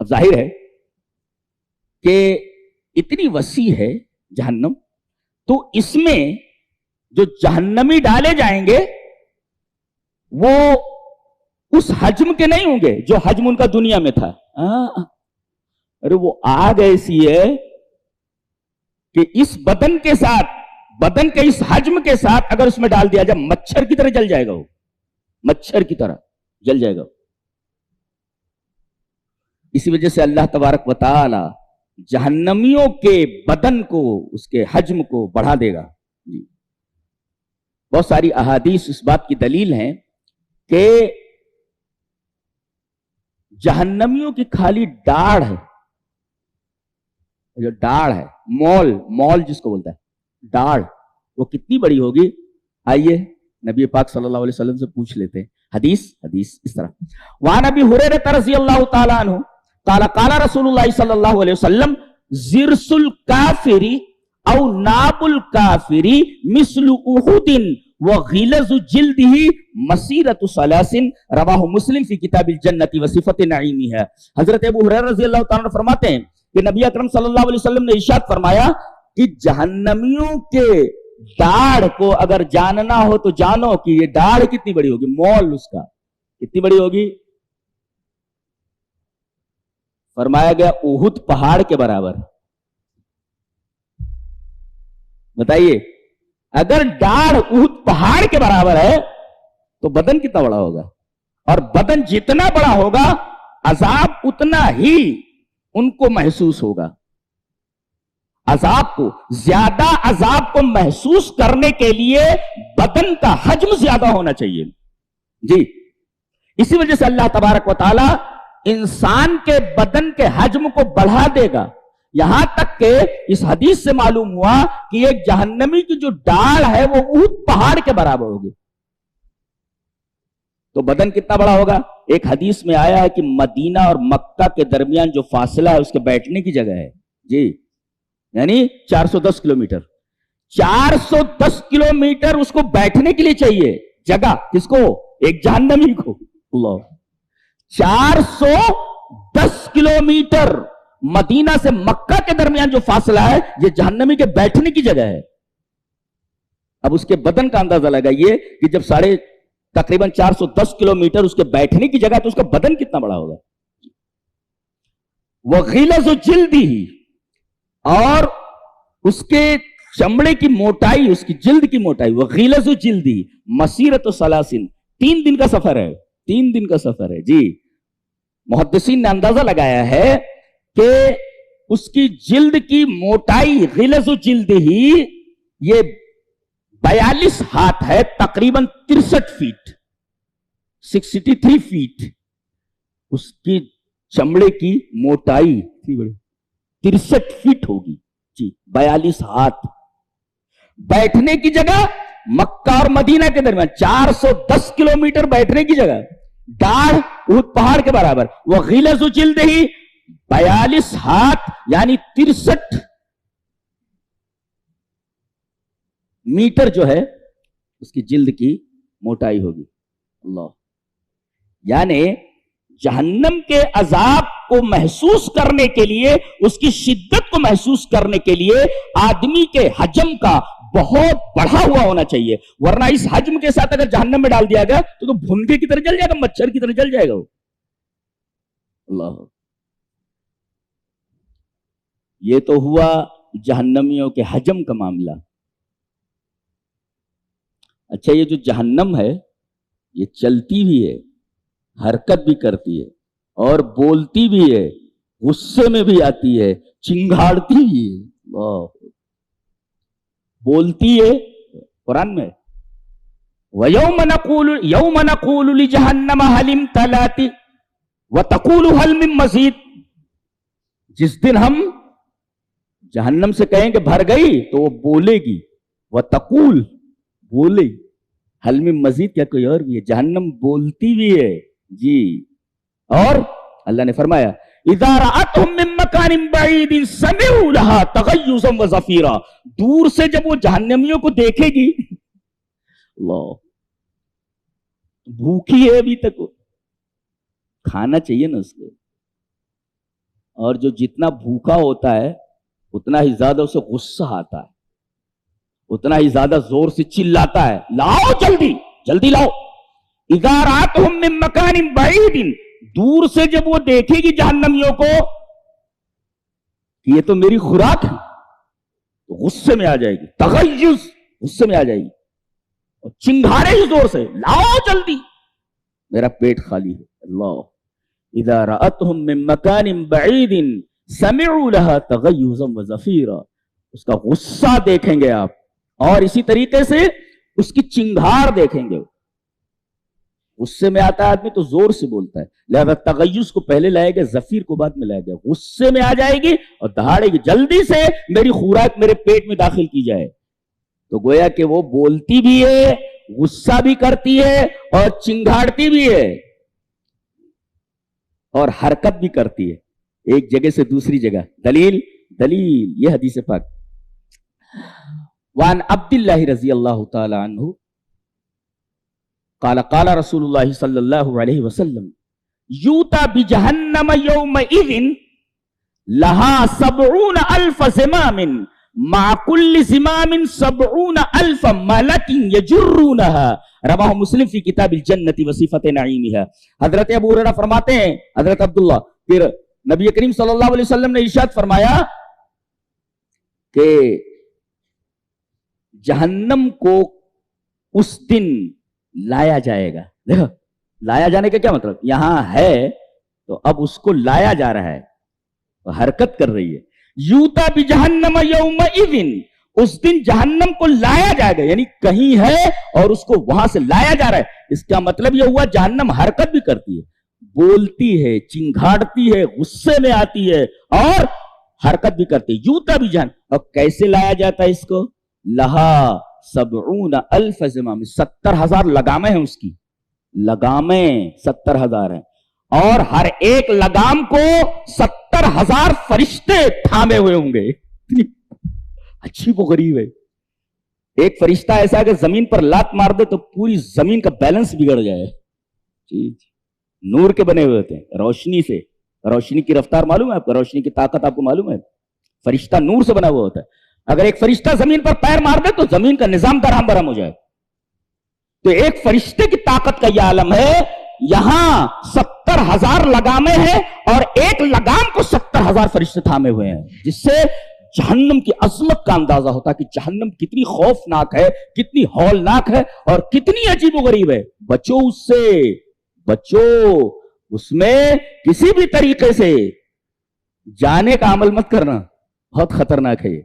اب ظاہر ہے کہ اتنی وسیع ہے جہنم، تو اس میں جو جہنمی ڈالے جائیں گے وہ اس حجم کے نہیں ہوں گے جو حجم ان کا دنیا میں تھا. ارے وہ آگ ایسی ہے کہ اس بدن کے ساتھ، بدن کے اس حجم کے ساتھ اگر اس میں ڈال دیا جائے مچھر کی طرح جل جائے گا، وہ مچھر کی طرح جل جائے گا. اسی وجہ سے اللہ تبارک و تعالی جہنمیوں کے بدن کو، اس کے حجم کو بڑھا دے گا. بہت ساری احادیث اس بات کی دلیل ہیں کہ جہنمیوں کی خالی ڈاڑھ ہے، جو ڈاڑھ ہے، مول جس کو بولتا ہے ڈاڑھ، وہ کتنی بڑی ہوگی؟ آئیے نبی پاک صلی اللہ علیہ وسلم سے پوچھ لیتے ہیں. حدیث اس طرح. وعن ابی ہریرہ رضی اللہ تعالی عنہ قال قال رسول اللہ صلی اللہ علیہ وسلم زرس الکافر او ناب الکافر مثل احد وغلظ جلدہ مسیرۃ ثلاث رواہ مسلم فی کتاب الجنۃ وصفۃ نعیمها. حضرت ابو ہریرہ رضی اللہ تعالی عنہ فرماتے ہیں کہ نبی اکرم صلی اللہ علیہ وسلم نے ارشاد فرمایا کہ جہنمیوں کے ڈاڑھ کو اگر جاننا ہو تو جانو کہ یہ ڈاڑھ کتنی بڑی ہوگی، مول اس کا کتنی بڑی ہوگی. فرمایا گیا احد پہاڑ کے برابر. بتائیے اگر ڈاڑھ احد پہاڑ کے برابر ہے تو بدن کتنا بڑا ہوگا، اور بدن جتنا بڑا ہوگا عذاب اتنا ہی ان کو محسوس ہوگا. عذاب کو، زیادہ عذاب کو محسوس کرنے کے لیے بدن کا حجم زیادہ ہونا چاہیے. جی اسی وجہ سے اللہ تبارک و تعالی انسان کے بدن کے حجم کو بڑھا دے گا، یہاں تک کہ اس حدیث سے معلوم ہوا کہ ایک جہنمی کی جو ڈاڑھ ہے وہ احد پہاڑ کے برابر ہوگی. تو بدن کتنا بڑا ہوگا؟ ایک حدیث میں آیا ہے کہ مدینہ اور مکہ کے درمیان جو فاصلہ ہے اس کے بیٹھنے کی جگہ ہے، جی یعنی 410 کلومیٹر. 410 کلومیٹر اس کو بیٹھنے کے لیے چاہیے جگہ. کس کو؟ ایک جہنمی کو. اللہ، 410 کلومیٹر مدینہ سے مکہ کے درمیان جو فاصلہ ہے یہ جہنمی کے بیٹھنے کی جگہ ہے. اب اس کے بدن کا اندازہ لگائیے کہ جب تقریباً 410 کلومیٹر اس کے بیٹھنے کی جگہ تو اس کا بدن کتنا بڑا ہوگا. وغلظ جلدہ، اور اس کے چمڑے کی موٹائی، اس کی جلد کی موٹائی، وغلظ جلدہ مسیرۃ ثلاث، 3 دن کا سفر ہے. 3 دن کا سفر ہے. جی محدثین نے اندازہ لگایا ہے کہ اس کی جلد کی موٹائی غلظ جلد ہی یہ 42 ہاتھ ہے، تقریباً 63 فیٹ، 63 فیٹ اس کی چمڑے کی موٹائی 63 فیٹ ہوگی. جی 42 ہاتھ. بیٹھنے کی جگہ مکہ اور مدینہ کے درمیان 410 کلومیٹر بیٹھنے کی جگہ، ڈاڑھ احد پہاڑ کے برابر. وہ غلظ جلد ہی 42 ہاتھ یعنی 63 میٹر جو ہے اس کی جلد کی موٹائی ہوگی. اللہ، یعنی جہنم کے عذاب کو محسوس کرنے کے لیے، اس کی شدت کو محسوس کرنے کے لیے آدمی کے حجم کا بہت بڑھا ہوا ہونا چاہیے، ورنہ اس حجم کے ساتھ اگر جہنم میں ڈال دیا گیا تو بھنگے کی طرح جل جائے گا، مچھر کی طرح جل جائے گا وہ. اللہ، یہ تو ہوا جہنمیوں کے حجم کا معاملہ. اچھا، یہ جو جہنم ہے یہ چلتی بھی ہے، حرکت بھی کرتی ہے اور بولتی بھی ہے، غصے میں بھی آتی ہے، چنگھاڑتی بھی ہے. اللہ، بولتی ہے قرآن میں وَيَوْمَ نَقُولُ لِجَهَنَّمَ هَلِ امْتَلَأْتِ وَتَقُولُ هَلْ مِن مَّزِيدٍ. جس دن ہم جہنم سے کہیں کہ بھر گئی تو وہ بولے گی، وَتَقُول بولے، هَلْ مِن مَّزِيدٍ کیا کوئی اور بھی ہے؟ جہنم بولتی بھی ہے. جی، اور اللہ نے فرمایا اذا رأتهم من مكان بعيد سمعوا لها تغيظا وزفيرا. دور سے جب وہ جہنمیوں کو دیکھے گی، اللہ، بھوکی ہے ابھی تک، کھانا چاہیے نا اس کو، اور جو جتنا بھوکا ہوتا ہے اتنا ہی زیادہ اسے غصہ آتا ہے, اتنا ہی زیادہ زور سے چلاتا ہے, لاؤ جلدی جلدی لاؤ. اذا راتهم من مکان بعید, دور سے جب وہ دیکھے گی جہنمیوں کو کہ یہ تو میری خوراک ہے, تو غصے میں آ جائے گی, تغیظ, غصے میں آ جائے گی, اور چنگھارے ہی زور سے, لاؤ جلدی میرا پیٹ خالی ہے. اللہ, اذا رأتهم من مکان بعید سمعوا لها تغیظا وزفیرا, اس کا غصہ دیکھیں گے آپ, اور اسی طریقے سے اس کی چنگھار دیکھیں گے. غصے میں آتا ہے آدمی تو زور سے بولتا ہے, لہذا تغیظ کو پہلے لائے گا, زفیر کو بعد میں لائے گا. غصے میں آ جائے گی اور دہاڑے گی, جلدی سے میری خوراک میرے پیٹ میں داخل کی جائے. تو گویا کہ وہ بولتی بھی ہے, غصہ بھی کرتی ہے, اور چنگھاڑتی بھی ہے, اور حرکت بھی کرتی ہے ایک جگہ سے دوسری جگہ. دلیل یہ حدیث پاک. وعن عبد اللہ رضی اللہ تعالی عنہ قال قال رسول اللہ صلی اللہ علیہ وسلم یوتا بجہنم یومئذ لها 70,000 زمام مع كل زمام 70,000 ملک یجرونها رواہ مسلم فی کتاب الجنت وصفت نعیمها. حضرت ابو ہریرہ فرماتے ہیں, حضرت عبداللہ, پھر نبی کریم صلی اللہ علیہ وسلم نے ارشاد فرمایا کہ جہنم کو اس دن لایا جائے گا. دیکھو لایا جانے کا کیا مطلب, یہاں ہے تو اب اس کو لایا جا رہا ہے, حرکت کر رہی ہے. یوتا بجہنم یومئذ, اس دن جہنم کو لایا جائے گا, یعنی کہیں ہے اور اس کو وہاں سے لایا جا رہا ہے. اس کا مطلب یہ ہوا جہنم حرکت بھی کرتی ہے, بولتی ہے, چنگھاڑتی ہے, غصے میں آتی ہے اور حرکت بھی کرتی ہے. یوتا بھی جہنم, اور کیسے لایا جاتا ہے اس کو, لہا 70,000 زمام, 70,000 لگامیں ہیں اس کی, لگامیں 70,000 ہیں, اور ہر ایک لگام کو 70,000 فرشتے تھامے ہوئے ہوں گے. اچھی وہ غریب ہے. ایک فرشتہ ایسا کہ زمین پر لات مار دے تو پوری زمین کا بیلنس بگڑ جائے. نور کے بنے ہوئے ہوتے ہیں, روشنی سے, روشنی کی رفتار معلوم ہے آپ کو, روشنی کی طاقت آپ کو معلوم ہے. فرشتہ نور سے بنا ہوا ہوتا ہے. اگر ایک فرشتہ زمین پر پیر مار دے تو زمین کا نظام درہم برہم ہو جائے. تو ایک فرشتے کی طاقت کا یہ عالم ہے. یہاں 70,000 لگامیں ہیں اور ایک لگام کو 70,000 فرشتے تھامے ہوئے ہیں, جس سے جہنم کی عظمت کا اندازہ ہوتا ہے کہ جہنم کتنی خوفناک ہے, کتنی ہولناک ہے اور کتنی عجیب و غریب ہے. بچو اس سے, بچو, اس میں کسی بھی طریقے سے جانے کا عمل مت کرنا, بہت خطرناک ہے یہ.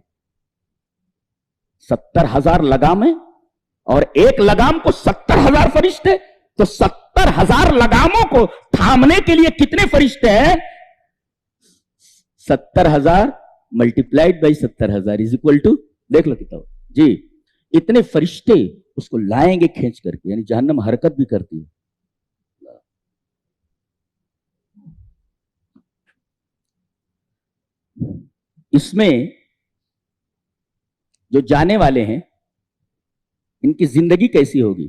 70,000 لگامیں اور ایک لگام کو 70,000 فرشتے, تو 70,000 لگاموں کو تھامنے کے لیے کتنے فرشتے ہیں, 70,000 multiplied by 70,000 is equal to, دیکھ لو کتاب جی, اتنے فرشتے اس کو لائیں گے کھینچ کر کے. یعنی جہنم حرکت بھی کرتی ہے. اس میں جو جانے والے ہیں ان کی زندگی کیسی ہوگی,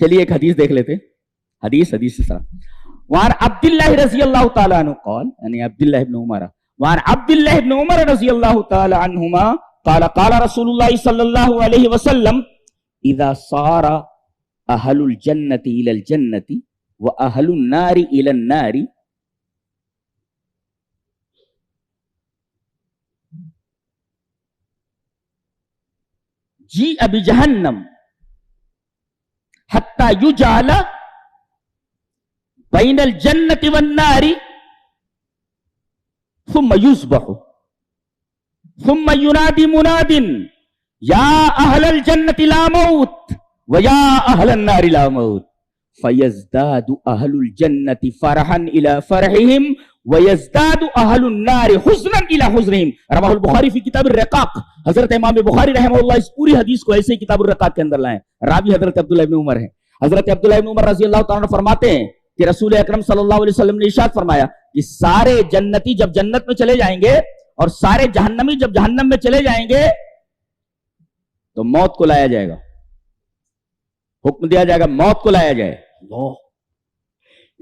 چلیے ایک حدیث دیکھ لیتے. حدیث سے ساتھ. وعن عبد اللہ رضی اللہ تعالی عنہ قال, یعنی عبداللہ ابن عمر, وعن عبداللہ ابن عمر رضی اللہ تعالی عنہما قال قال رسول اللہ صلی اللہ علیہ وسلم اذا صار اہل الجنت الى الجنت واہل النار الى النار جیء بجہنم حتی یجعل بین الجنت والنار ثم یذبح ثم ینادی مناد یا اہل الجنت لا موت ویا اہل النار لا موت فیزداد اہل الجنت فرحا الى فرحهم وَيَزْدَادُ أَهْلُ النَّارِ حُزْنًا إِلَى حُزْنِهِمْ. رواہ البخاری فی کتاب الرقاق. حضرت امام بخاری رحمہ اللہ اس پوری حدیث کو ایسے ہی کتاب الرقاق کے اندر لائیں. راوی حضرت عبداللہ ابن عمر ہیں. حضرت عبداللہ ابن عمر رضی اللہ تعالیٰ فرماتے ہیں کہ رسول اکرم صلی اللہ علیہ وسلم نے ارشاد فرمایا کہ سارے جنتی جب جنت میں چلے جائیں گے اور سارے جہنمی جب جہنم میں چلے جائیں گے تو موت کو لایا جائے گا, حکم دیا جائے گا موت کو لایا جائے.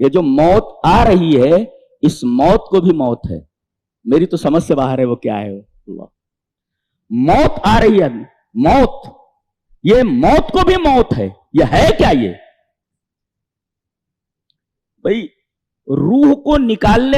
یہ جو موت آ رہی ہے اس موت کو بھی موت ہے. میری تو سمجھ سے باہر ہے وہ کیا ہے. اللہ موت آ رہی ہے, موت, یہ موت کو بھی موت ہے. یہ ہے کیا؟ یہ بھائی روح کو نکالنے